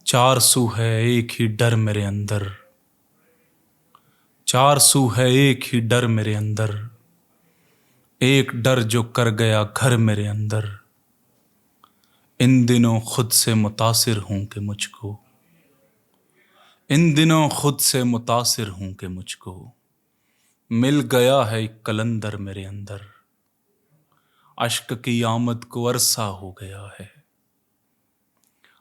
चार सू है एक ही डर मेरे अंदर, चार सू है एक ही डर मेरे अंदर। एक डर जो कर गया घर मेरे अंदर। इन दिनों खुद से मुतासिर हूं कि मुझको, इन दिनों खुद से मुतासिर हूं कि मुझको मिल गया है एक कलंदर मेरे अंदर। अश्क की आमद को अरसा हो गया है,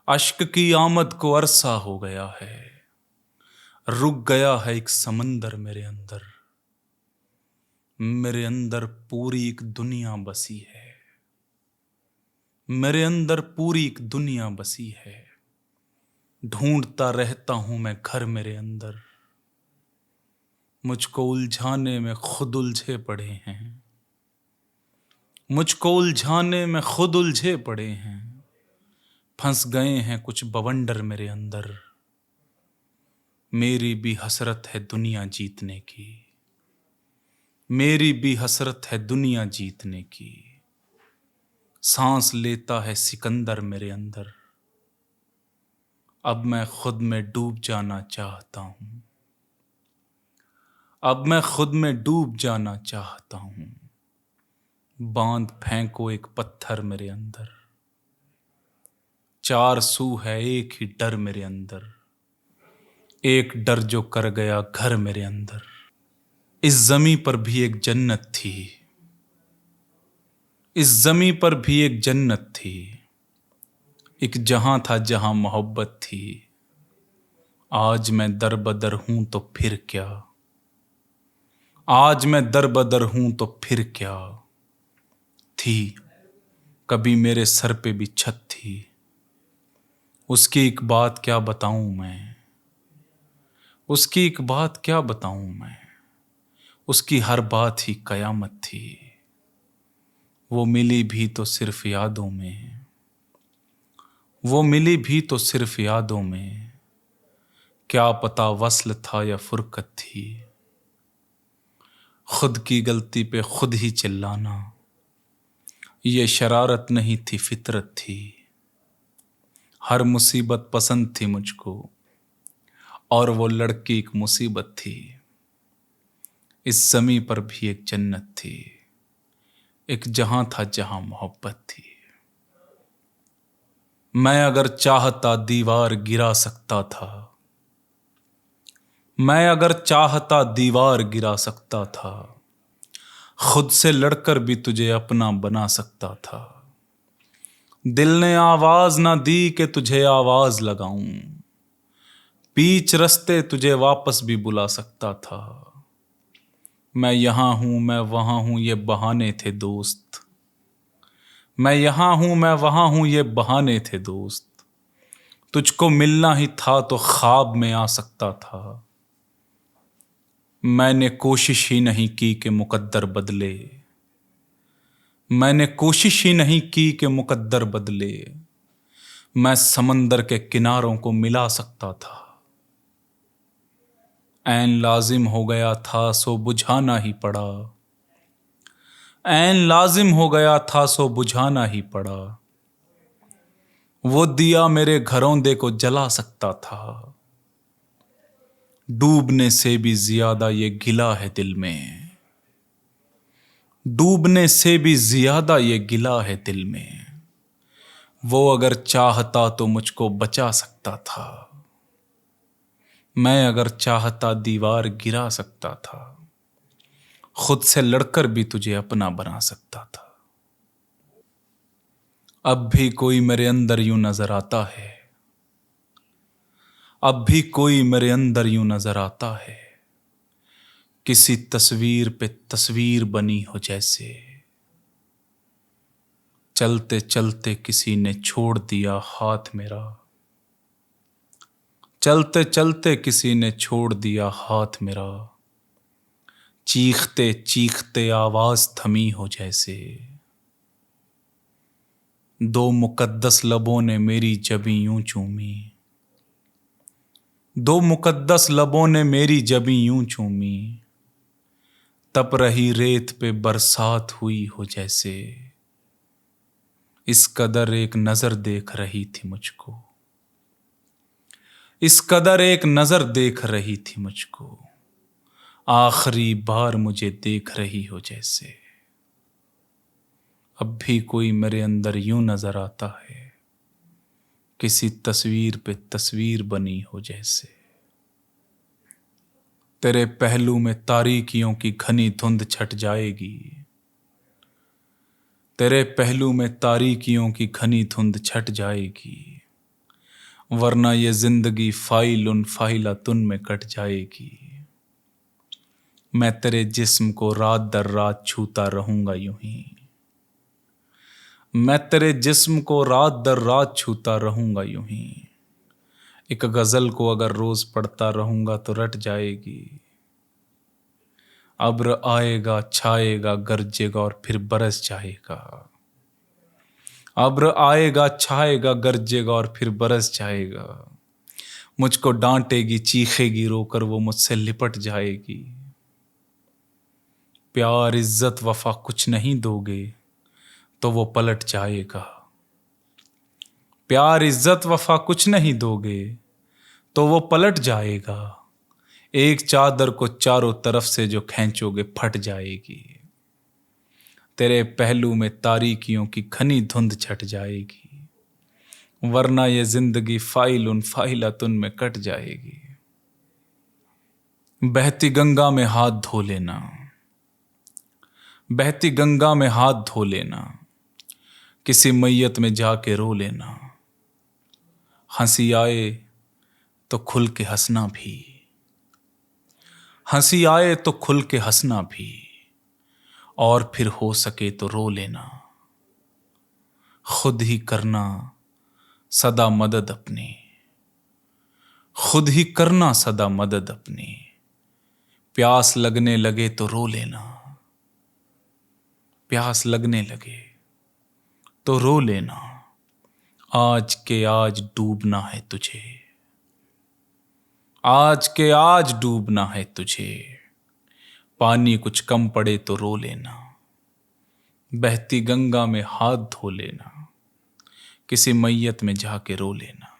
अश्क की आमद को अरसा हो गया है। रुक गया है एक समंदर मेरे अंदर। मेरे अंदर पूरी एक दुनिया बसी है, मेरे अंदर पूरी एक दुनिया बसी है। ढूंढता रहता हूं मैं घर मेरे अंदर। मुझको उलझाने में खुद उलझे पड़े हैं, मुझको उलझाने में खुद उलझे पड़े हैं। फंस गए हैं कुछ बवंडर मेरे अंदर। मेरी भी हसरत है दुनिया जीतने की, मेरी भी हसरत है दुनिया जीतने की। सांस लेता है सिकंदर मेरे अंदर। अब मैं खुद में डूब जाना चाहता हूं, अब मैं खुद में डूब जाना चाहता हूं। बांध फेंको एक पत्थर मेरे अंदर। चार सू है एक ही डर मेरे अंदर। एक डर जो कर गया घर मेरे अंदर। इस जमी पर भी एक जन्नत थी, इस जमी पर भी एक जन्नत थी। एक जहां था जहां मोहब्बत थी। आज मैं दरबदर हूं तो फिर क्या, आज मैं दरबदर हूं तो फिर क्या। थी कभी मेरे सर पे भी छत थी। उसकी एक बात क्या बताऊं मैं, उसकी एक बात क्या बताऊं मैं। उसकी हर बात ही कयामत थी। वो मिली भी तो सिर्फ यादों में, वो मिली भी तो सिर्फ यादों में। क्या पता वस्ल था या फुरकत थी। खुद की गलती पे खुद ही चिल्लाना, ये शरारत नहीं थी फितरत थी। हर मुसीबत पसंद थी मुझको, और वो लड़की एक मुसीबत थी। इस जमी पर भी एक जन्नत थी, एक जहां था जहां मोहब्बत थी। मैं अगर चाहता दीवार गिरा सकता था, मैं अगर चाहता दीवार गिरा सकता था। खुद से लड़कर भी तुझे अपना बना सकता था। दिल ने आवाज ना दी कि तुझे आवाज लगाऊं। बीच रस्ते तुझे वापस भी बुला सकता था। मैं यहां हूं मैं वहां हूं ये बहाने थे दोस्त। मैं यहां हूं मैं वहां हूं ये बहाने थे दोस्त। तुझको मिलना ही था तो ख्वाब में आ सकता था। मैंने कोशिश ही नहीं की कि मुकद्दर बदले, मैंने कोशिश ही नहीं की कि मुकद्दर बदले। मैं समंदर के किनारों को मिला सकता था। ऐन लाजिम हो गया था सो बुझाना ही पड़ा, ऐन लाजिम हो गया था सो बुझाना ही पड़ा। वो दिया मेरे घरौंदे को जला सकता था। डूबने से भी ज्यादा ये गिला है दिल में, डूबने से भी ज्यादा ये गिला है दिल में। वो अगर चाहता तो मुझको बचा सकता था। मैं अगर चाहता दीवार गिरा सकता था। खुद से लड़कर भी तुझे अपना बना सकता था। अब भी कोई मेरे अंदर यूं नजर आता है, अब भी कोई मेरे अंदर यूं नजर आता है। किसी तस्वीर पे तस्वीर बनी हो जैसे। चलते चलते किसी ने छोड़ दिया हाथ मेरा, चलते चलते किसी ने छोड़ दिया हाथ मेरा। चीखते चीखते आवाज थमी हो जैसे। दो मुकद्दस लबों ने मेरी जबी यूं चूमी, दो मुकद्दस लबों ने मेरी जबी यूं चूमी। तप रही रेत पे बरसात हुई हो जैसे। इस कदर एक नजर देख रही थी मुझको, इस कदर एक नजर देख रही थी मुझको, आखिरी बार मुझे देख रही हो जैसे। अब भी कोई मेरे अंदर यूं नजर आता है, किसी तस्वीर पे तस्वीर बनी हो जैसे। तेरे पहलू में तारीकियों की घनी धुंध छट जाएगी, तेरे पहलू में तारीकियों की घनी धुंध छट जाएगी, वरना ये जिंदगी फाइल फाइलातुन में कट जाएगी। मैं तेरे जिस्म को रात दर रात छूता रहूंगा यूं ही, मैं तेरे जिस्म को रात दर रात छूता रहूंगा यूं ही। एक गजल को अगर रोज पढ़ता रहूंगा तो रट जाएगी। अब्र आएगा, छाएगा, गरजेगा और फिर बरस जाएगा। अब्र आएगा, छाएगा, गरजेगा और फिर बरस जाएगा। मुझको डांटेगी, चीखेगी, रोकर वो मुझसे लिपट जाएगी। प्यार, इज्जत, वफा कुछ नहीं दोगे तो वो पलट जाएगा। प्यार, इज्जत, वफा कुछ नहीं दोगे तो वो पलट जाएगा। एक चादर को चारों तरफ से जो खींचोगे फट जाएगी। तेरे पहलू में तारीकियों की घनी धुंध छट जाएगी, वरना ये जिंदगी फाइल फाइलातुन में कट जाएगी। बहती गंगा में हाथ धो लेना, बहती गंगा में हाथ धो लेना, किसी मैयत में जाके रो लेना। हंसी आए तो खुल के हंसना भी, हंसी आए तो खुल के हंसना भी, और फिर हो सके तो रो लेना। खुद ही करना सदा मदद अपनी, खुद ही करना सदा मदद अपनी। प्यास लगने लगे तो रो लेना, प्यास लगने लगे तो रो लेना। आज के आज डूबना है तुझे, आज के आज डूबना है तुझे। पानी कुछ कम पड़े तो रो लेना, बहती गंगा में हाथ धो लेना, किसी मैयत में जाके रो लेना।